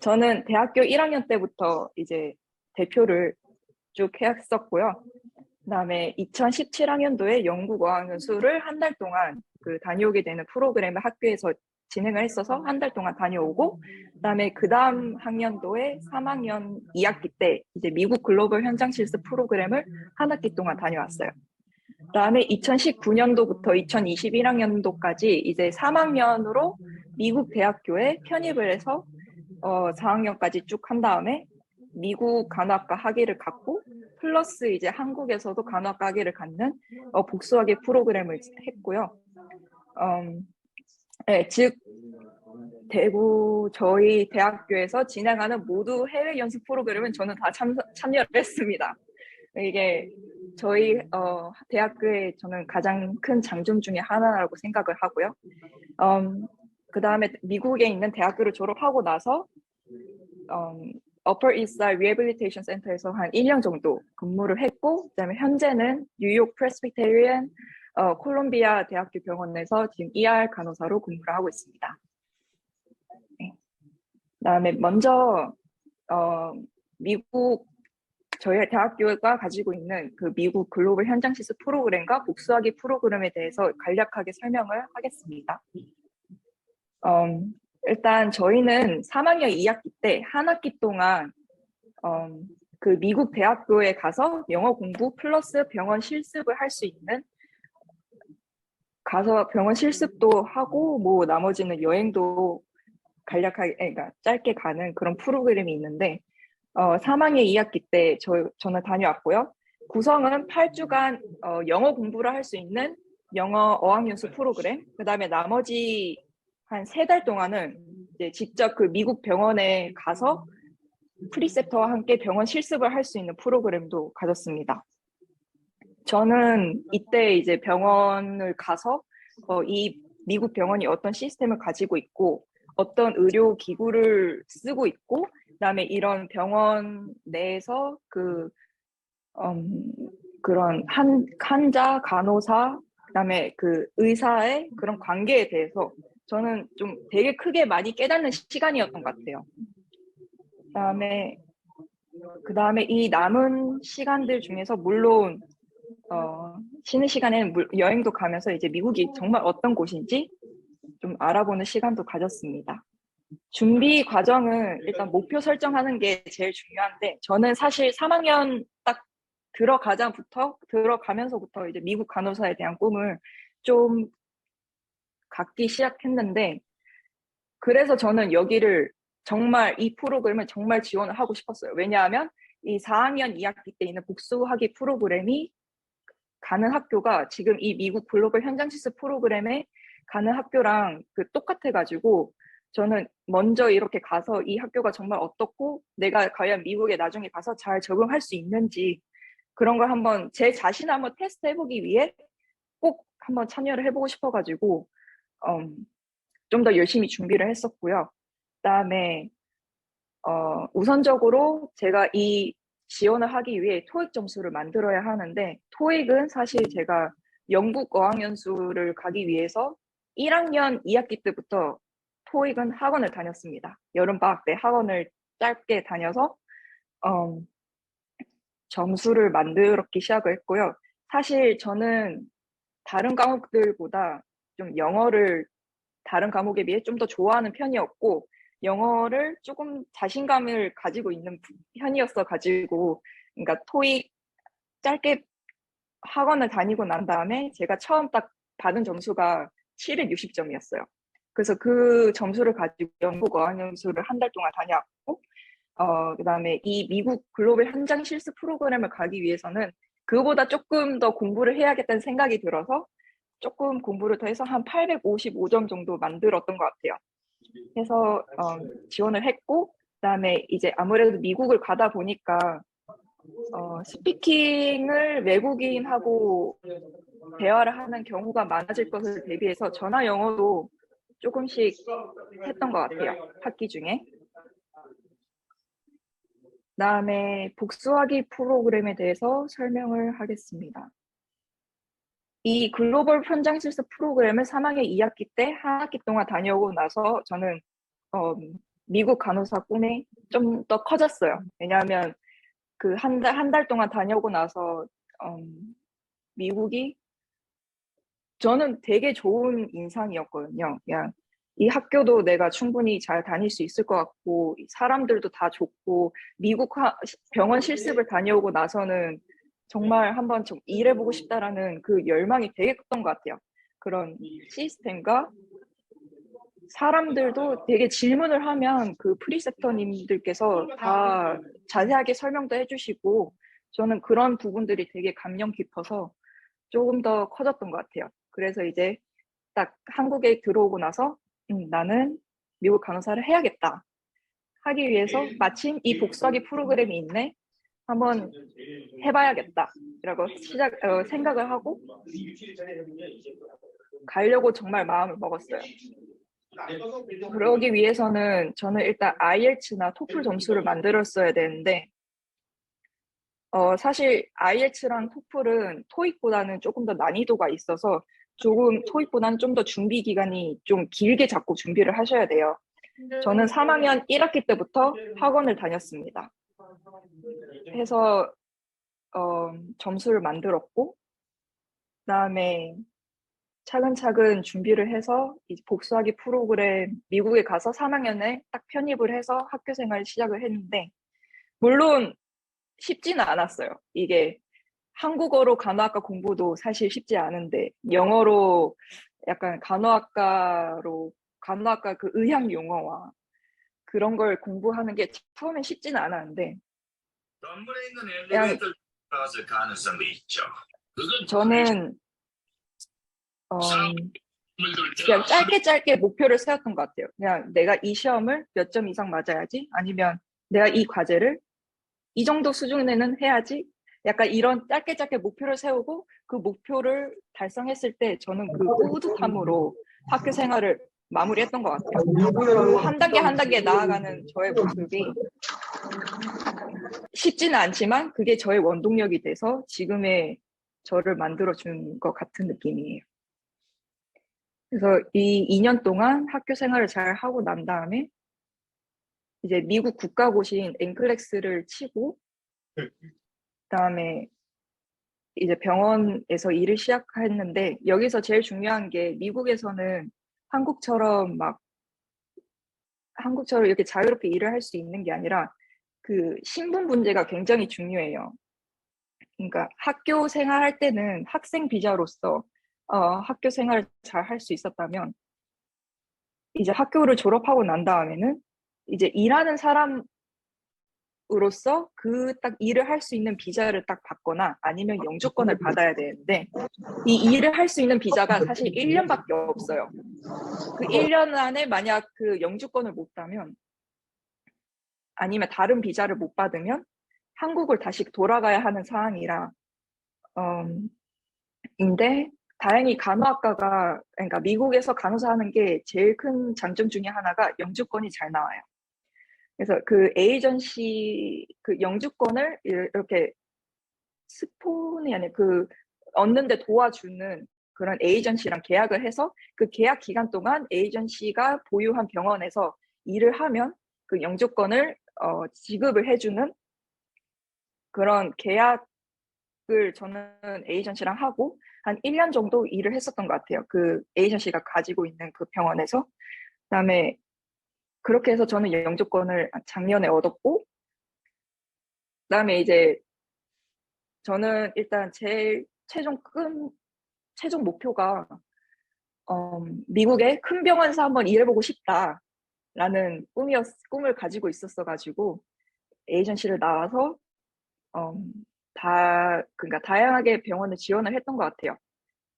저는 대학교 1학년 때부터 이제 대표를 쭉 했었고요. 그다음에 2017학년도에 영국 어학연수를 한 달 동안 다녀오게 되는 프로그램을 학교에서 진행을 했어서 한 달 동안 다녀오고, 그다음에 그 다음 학년도에 3학년 2학기 때 이제 미국 글로벌 현장 실습 프로그램을 한 학기 동안 다녀왔어요. 그다음에 2019년도부터 2021학년도까지 이제 3학년으로 미국 대학교에 편입을 해서 4학년까지 쭉 한 다음에 미국 간호학과 학위를 갖고 플러스 이제 한국에서도 간호학과 학위를 갖는 복수학위 프로그램을 했고요. 네, 즉 대구 저희 대학교에서 진행하는 모두 해외 연수 프로그램은 저는 다 참여를 했습니다. 이게 저희 대학교의 저는 가장 큰 장점 중에 하나라고 생각을 하고요. 그 다음에 미국에 있는 대학교를 졸업하고 나서 Upper East Side Rehabilitation Center에서 한 1년 정도 근무를 했고, 그다음에 현재는 뉴욕 프레스비테리안 콜롬비아 대학교 병원에서 지금 ER 간호사로 근무를 하고 있습니다. 네. 그다음에 먼저 미국 저희 대학교가 가지고 있는 그 미국 글로벌 현장 실습 프로그램과 복수학위 프로그램에 대해서 간략하게 설명을 하겠습니다. 일단 저희는 3학년 2학기 때 한 학기 동안 그 미국 대학교에 가서 영어 공부 플러스 병원 실습을 할 수 있는, 가서 병원 실습도 하고 뭐 나머지는 여행도 간략하게, 그러니까 짧게 가는 그런 프로그램이 있는데 3학년 2학기 때 저는 다녀왔고요. 구성은 8주간 영어 공부를 할 수 있는 영어 어학연수 프로그램, 그 다음에 나머지 한 3달 동안은 이제 직접 그 미국 병원에 가서 프리셉터와 함께 병원 실습을 할 수 있는 프로그램도 가졌습니다. 저는 이때 이제 병원을 가서 이 미국 병원이 어떤 시스템을 가지고 있고 어떤 의료 기구를 쓰고 있고, 그다음에 이런 병원 내에서 그런 환자, 간호사, 그다음에 그 의사의 그런 관계에 대해서 저는 좀 되게 크게 많이 깨닫는 시간이었던 것 같아요. 그다음에 이 남은 시간들 중에서 물론 쉬는 시간에는 여행도 가면서 이제 미국이 정말 어떤 곳인지 좀 알아보는 시간도 가졌습니다. 준비 과정은 일단 목표 설정하는 게 제일 중요한데, 저는 사실 3학년 딱 들어가면서부터 이제 미국 간호사에 대한 꿈을 좀 갖기 시작했는데, 그래서 저는 여기를 정말 이 프로그램을 정말 지원을 하고 싶었어요. 왜냐하면 이 4학년 2학기 때 있는 복수학위 프로그램이 가는 학교가 지금 이 미국 글로벌 현장 실습 프로그램에 가는 학교랑 똑같아가지고, 저는 먼저 이렇게 가서 이 학교가 정말 어떻고 내가 과연 미국에 나중에 가서 잘 적응할 수 있는지 그런 걸 한번 제 자신을 한번 테스트 해보기 위해 꼭 한번 참여를 해보고 싶어가지고 좀 더 열심히 준비를 했었고요. 그다음에 우선적으로 제가 이 지원을 하기 위해 토익 점수를 만들어야 하는데, 토익은 사실 제가 영국 어학연수를 가기 위해서 1학년 2학기 때부터 토익은 학원을 다녔습니다. 여름방학 때 학원을 짧게 다녀서 점수를 만들었기 시작을 했고요. 사실 저는 다른 과목들보다 좀 영어를 다른 과목에 비해 좀 더 좋아하는 편이었고, 영어를 조금 자신감을 가지고 있는 편이었어 가지고, 그러니까 토익 짧게 학원을 다니고 난 다음에 제가 처음 딱 받은 점수가 760점이었어요. 그래서 그 점수를 가지고 영국 어학연수를 한 달 동안 다녀왔고, 그다음에 이 미국 글로벌 현장 실습 프로그램을 가기 위해서는 그보다 조금 더 공부를 해야겠다는 생각이 들어서 조금 공부를 더 해서 한 855점 정도 만들었던 것 같아요. 해서 지원을 했고, 그다음에 이제 아무래도 미국을 가다 보니까 스피킹을 외국인하고 대화를 하는 경우가 많아질 것을 대비해서 전화 영어도 조금씩 했던 것 같아요, 학기 중에. 그다음에 복수학위 프로그램에 대해서 설명을 하겠습니다. 이 글로벌 현장 실습 프로그램을 3학년 2학기 때 한 학기 동안 다녀오고 나서 저는 미국 간호사 꿈이 좀 더 커졌어요. 왜냐하면 그 한 달 동안 다녀오고 나서 미국이 저는 되게 좋은 인상이었거든요. 그냥 이 학교도 내가 충분히 잘 다닐 수 있을 것 같고 사람들도 다 좋고 미국 병원 실습을 다녀오고 나서는 정말 한번 좀 일해보고 싶다라는 그 열망이 되게 컸던 것 같아요. 그런 시스템과 사람들도 되게 질문을 하면 그 프리셉터님들께서 다 자세하게 설명도 해주시고 저는 그런 부분들이 되게 감명 깊어서 조금 더 커졌던 것 같아요. 그래서 이제 딱 한국에 들어오고 나서 나는 미국 간호사를 해야겠다 하기 위해서 마침 이 복수하기 프로그램이 있네. 한번 해봐야겠다. 라고 생각을 하고 가려고 정말 마음을 먹었어요. 그러기 위해서는 저는 일단 IELTS나 토플 점수를 만들었어야 되는데 사실 IELTS랑 토플은 토익보다는 조금 더 난이도가 있어서 조금 토익보다는 좀 더 준비 기간이 좀 길게 잡고 준비를 하셔야 돼요. 저는 3학년 1학기 때부터 학원을 다녔습니다. 해서 점수를 만들었고 그다음에 차근차근 준비를 해서 이제 복수하기 프로그램 미국에 가서 3학년에 딱 편입을 해서 학교 생활을 시작을 했는데 물론 쉽지는 않았어요. 이게 한국어로 간호학과 공부도 사실 쉽지 않은데 영어로 약간 간호학과 그 의학 용어와 그런 걸 공부하는 게 처음엔 쉽지는 않았는데 그냥 저는 그냥 짧게 목표를 세웠던 것 같아요. 그냥 내가 이 시험을 몇 점 이상 맞아야지 아니면 내가 이 과제를 이 정도 수준에는 해야지 약간 이런 짧게 목표를 세우고 그 목표를 달성했을 때 저는 그 뿌듯함으로 학교 생활을 마무리했던 것 같아요. 그 한 단계 나아가는 저의 모습이 쉽지는 않지만 그게 저의 원동력이 돼서 지금의 저를 만들어준 것 같은 느낌이에요. 그래서 이 2년 동안 학교 생활을 잘 하고 난 다음에 이제 미국 국가고시인 엔클렉스를 치고 그다음에 이제 병원에서 일을 시작했는데 여기서 제일 중요한 게 미국에서는 한국처럼 이렇게 자유롭게 일을 할 수 있는 게 아니라 그 신분 문제가 굉장히 중요해요. 그러니까 학교 생활할 때는 학생 비자로서 학교 생활을 잘 할 수 있었다면 이제 학교를 졸업하고 난 다음에는 이제 일하는 사람으로서 그 딱 일을 할 수 있는 비자를 딱 받거나 아니면 영주권을 받아야 되는데 이 일을 할 수 있는 비자가 사실 1년밖에 없어요. 그 1년 안에 만약 그 영주권을 못 따면 아니면 다른 비자를 못 받으면 한국을 다시 돌아가야 하는 상황이라 인데 다행히 간호학과가 그러니까 미국에서 간호사 하는 게 제일 큰 장점 중에 하나가 영주권이 잘 나와요. 그래서 그 에이전시 그 영주권을 이렇게 스폰이 아니라 그 얻는데 도와주는 그런 에이전시랑 계약을 해서 그 계약 기간 동안 에이전시가 보유한 병원에서 일을 하면 그 영주권을 지급을 해주는 그런 계약을 저는 에이전시랑 하고 한 1년 정도 일을 했었던 것 같아요. 그 에이전시가 가지고 있는 그 병원에서. 그다음에 그렇게 해서 저는 영주권을 작년에 얻었고 그다음에 이제 저는 일단 제일 최종 목표가 미국의 큰 병원에서 한번 일해보고 싶다라는 꿈을 가지고 있었어가지고 에이전시를 나와서 그러니까 다양하게 병원을 지원을 했던 것 같아요.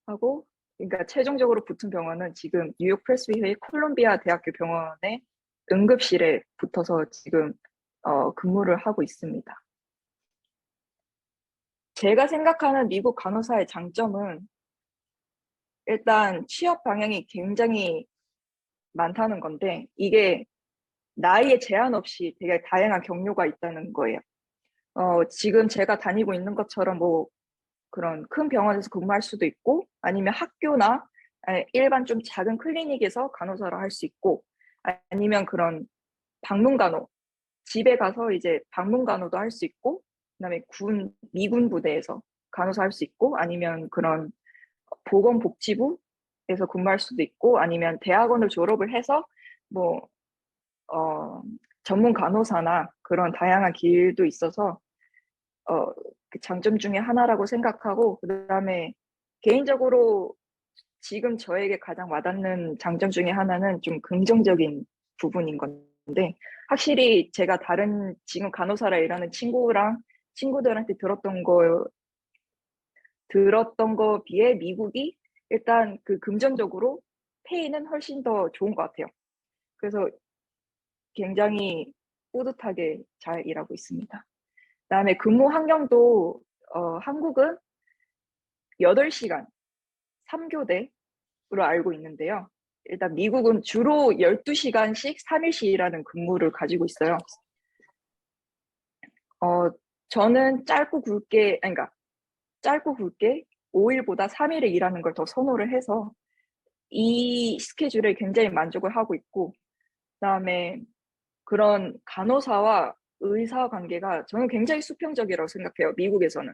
하고 그러니까 최종적으로 붙은 병원은 지금 뉴욕 프레스비테리 콜롬비아 대학교 병원의 응급실에 붙어서 지금 근무를 하고 있습니다. 제가 생각하는 미국 간호사의 장점은 일단 취업 방향이 굉장히 많다는 건데 이게 나이에 제한 없이 되게 다양한 경로가 있다는 거예요. 지금 제가 다니고 있는 것처럼 뭐 그런 큰 병원에서 근무할 수도 있고 아니면 학교나 일반 좀 작은 클리닉에서 간호사를 할 수 있고 아니면 그런 방문간호, 집에 가서 이제 방문간호도 할 수 있고, 그다음에 미군 부대에서 간호사 할 수 있고, 아니면 그런 보건복지부에서 근무할 수도 있고, 아니면 대학원을 졸업을 해서 뭐 어, 전문 간호사나 그런 다양한 길도 있어서 그 장점 중에 하나라고 생각하고, 그다음에 개인적으로 지금 저에게 가장 와닿는 장점 중에 하나는 좀 긍정적인 부분인 건데, 확실히 제가 다른 지금 간호사라 일하는 친구들한테 들었던 거 비해 미국이 일단 그 금전적으로 페이는 훨씬 더 좋은 것 같아요. 그래서 굉장히 뿌듯하게 잘 일하고 있습니다. 그다음에 근무 환경도 한국은 8시간 3교대로 알고 있는데요. 일단 미국은 주로 12시간씩 3일씩 일하는 근무를 가지고 있어요. 저는 짧고 굵게 5일보다 3일을 일하는 걸 더 선호를 해서 이 스케줄에 굉장히 만족을 하고 있고, 그다음에 그런 간호사와 의사 관계가 저는 굉장히 수평적이라고 생각해요. 미국에서는.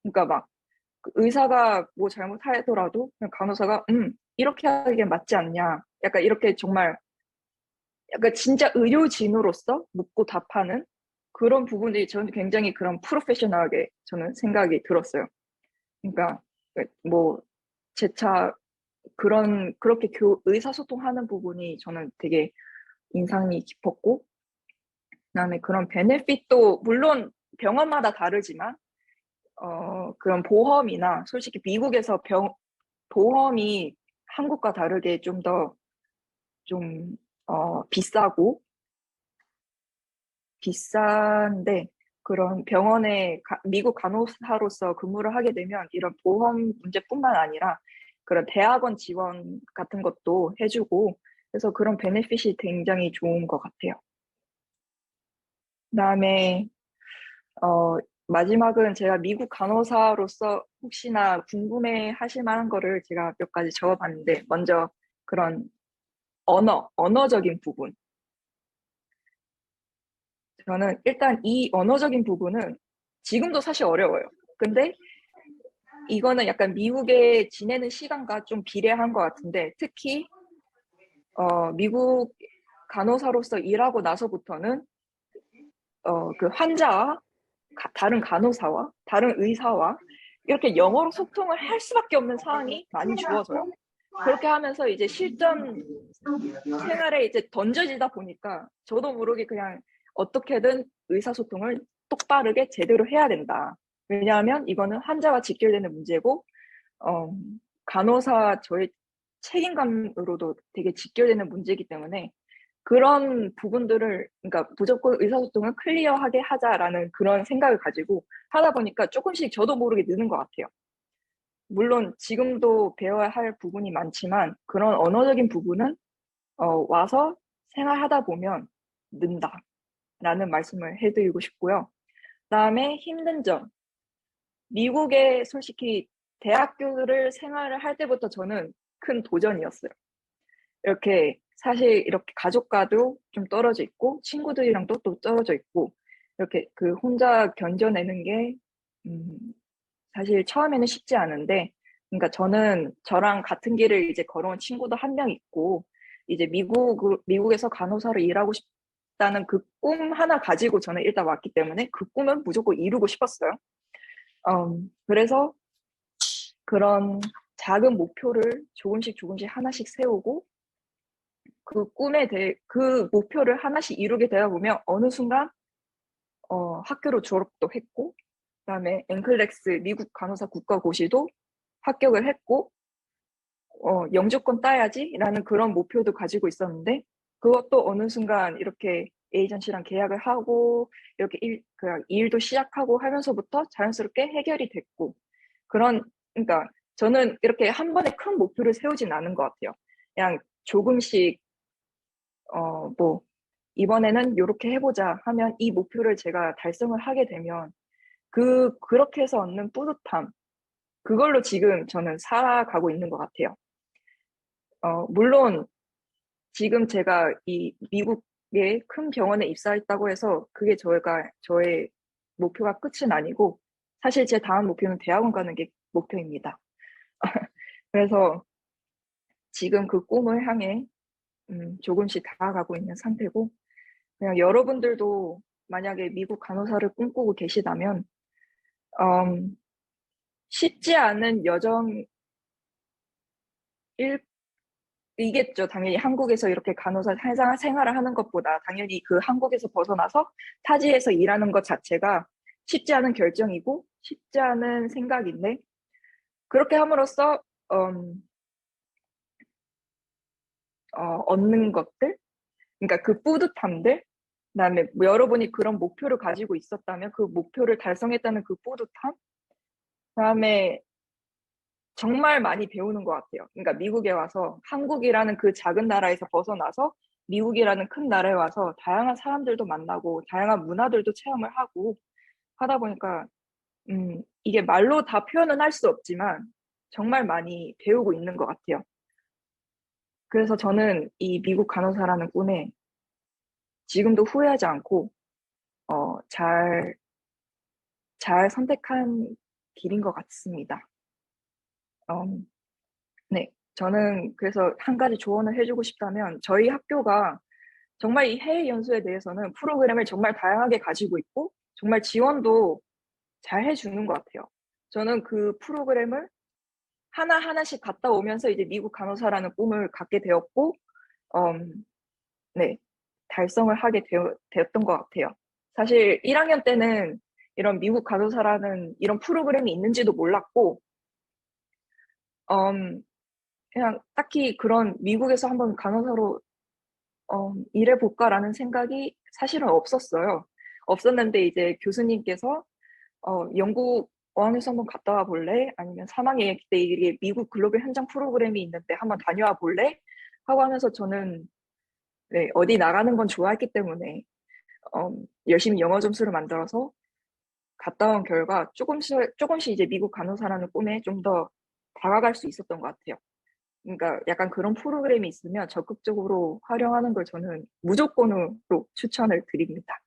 그러니까 막그 의사가 뭐 잘못하더라도 그냥 간호사가 이렇게 하기엔 맞지 않냐. 약간 이렇게 정말 약간 진짜 의료진으로서 묻고 답하는 그런 부분들이 저는 굉장히 그런 프로페셔널하게 저는 생각이 들었어요. 그러니까 뭐 재차 그렇게 의사소통하는 부분이 저는 되게 인상이 깊었고, 그다음에 그런 베네핏도 물론 병원마다 다르지만 그런 보험이나 솔직히 미국에서 보험이 한국과 다르게 좀 더 좀 비싸고 비싼데, 그런 병원에 미국 간호사로서 근무를 하게 되면 이런 보험 문제뿐만 아니라 그런 대학원 지원 같은 것도 해주고, 그래서 그런 베네핏이 굉장히 좋은 것 같아요. 그다음에 어, 마지막은 제가 미국 간호사로서 혹시나 궁금해 하실 만한 거를 제가 몇 가지 적어봤는데, 먼저 그런 언어적인 부분. 저는 일단 이 언어적인 부분은 지금도 사실 어려워요. 근데 이거는 약간 미국에 지내는 시간과 좀 비례한 것 같은데, 특히 미국 간호사로서 일하고 나서부터는 그 환자와 다른 간호사와 다른 의사와 이렇게 영어로 소통을 할 수밖에 없는 상황이 많이 주어져요. 그렇게 하면서 이제 실전 생활에 이제 던져지다 보니까 저도 모르게 그냥 어떻게든 의사소통을 똑바르게 제대로 해야 된다. 왜냐하면 이거는 환자와 직결되는 문제고, 어, 간호사 저의 책임감으로도 되게 직결되는 문제이기 때문에 그런 부분들을, 그러니까 무조건 의사소통을 클리어하게 하자라는 그런 생각을 가지고 하다 보니까 조금씩 저도 모르게 느는 것 같아요. 물론 지금도 배워야 할 부분이 많지만 그런 언어적인 부분은 와서 생활하다 보면 는다라는 말씀을 해드리고 싶고요. 그다음에 힘든 점. 미국에 솔직히 대학교를 생활을 할 때부터 저는 큰 도전이었어요. 이렇게 사실 이렇게 가족과도 좀 떨어져 있고 친구들이랑도 또 떨어져 있고, 이렇게 그 혼자 견뎌내는 게 음, 사실 처음에는 쉽지 않은데, 그러니까 저는 저랑 같은 길을 이제 걸어온 친구도 한 명 있고, 이제 미국에서 간호사로 일하고 싶다는 그 꿈 하나 가지고 저는 일단 왔기 때문에 그 꿈은 무조건 이루고 싶었어요. 그래서 그런 작은 목표를 조금씩 조금씩 하나씩 세우고, 그 목표를 하나씩 이루게 되다 보면 어느 순간 학교로 졸업도 했고, 그다음에 앵클렉스 미국 간호사 국가고시도 합격을 했고, 영주권 따야지라는 그런 목표도 가지고 있었는데, 그것도 어느 순간 이렇게 에이전시랑 계약을 하고 이렇게 일도 시작하고 하면서부터 자연스럽게 해결이 됐고, 그러니까 저는 이렇게 한 번에 큰 목표를 세우진 않은 것 같아요. 그냥 조금씩 뭐 이번에는 이렇게 해보자 하면 이 목표를 제가 달성을 하게 되면 그렇게 해서 얻는 뿌듯함, 그걸로 지금 저는 살아가고 있는 것 같아요. 물론 지금 제가 이 미국 큰 병원에 입사했다고 해서 그게 저의 목표가 끝은 아니고 사실 제 다음 목표는 대학원 가는 게 목표입니다. 그래서 지금 그 꿈을 향해 조금씩 다가가고 있는 상태고 그냥 여러분들도 만약에 미국 간호사를 꿈꾸고 계시다면 음 쉽지 않은 여정일 이겠죠. 당연히 한국에서 이렇게 간호사 생활을 하는 것보다 당연히 그 한국에서 벗어나서 타지에서 일하는 것 자체가 쉽지 않은 결정이고 쉽지 않은 생각인데 그렇게 함으로써 음 얻는 것들 그러니까 그 뿌듯함들 그다음에 뭐 여러분이 그런 목표를 가지고 있었다면 그 목표를 달성했다는 그 뿌듯함 그다음에 정말 많이 배우는 것 같아요. 그러니까 미국에 와서 한국이라는 그 작은 나라에서 벗어나서 미국이라는 큰 나라에 와서 다양한 사람들도 만나고 다양한 문화들도 체험을 하고 하다 보니까 이게 말로 다 표현은 할 수 없지만 정말 많이 배우고 있는 것 같아요. 그래서 저는 이 미국 간호사라는 꿈에 지금도 후회하지 않고 잘 선택한 길인 것 같습니다. 음 네. 저는 그래서 한 가지 조언을 해 주고 싶다면 저희 학교가 정말 이 해외 연수에 대해서는 프로그램을 정말 다양하게 가지고 있고 정말 지원도 잘 해 주는 것 같아요. 저는 그 프로그램을 하나하나씩 갔다 오면서 이제 미국 간호사라는 꿈을 갖게 되었고 엄 네. 달성을 하게 되었던 것 같아요. 사실 1 학년 때는 이런 미국 간호사라는 이런 프로그램이 있는지도 몰랐고 엄 그냥 딱히 그런 '미국에서 한번 간호사로 일해 볼까.'라는 생각이 사실은 없었어요. 없었는데 이제 교수님께서 "영국 어학연수 한번 갔다 와 볼래?" 아니면 "3 학년 때 이게 미국 글로벌 현장 프로그램이 있는데 한번 다녀와 볼래?" 하고 하면서 저는 네 어디 나가는 건 좋아했기 때문에 열심히 영어 점수를 만들어서 갔다 온 결과 쪼금씩 이제 미국 간호사라는 꿈에 좀 더 다가갈 수 있었던 것 같아요. 그러니까 약간 그런 프로그램이 있으면 적극적으로 활용하는 걸 저는 무조건으로 추천을 드립니다.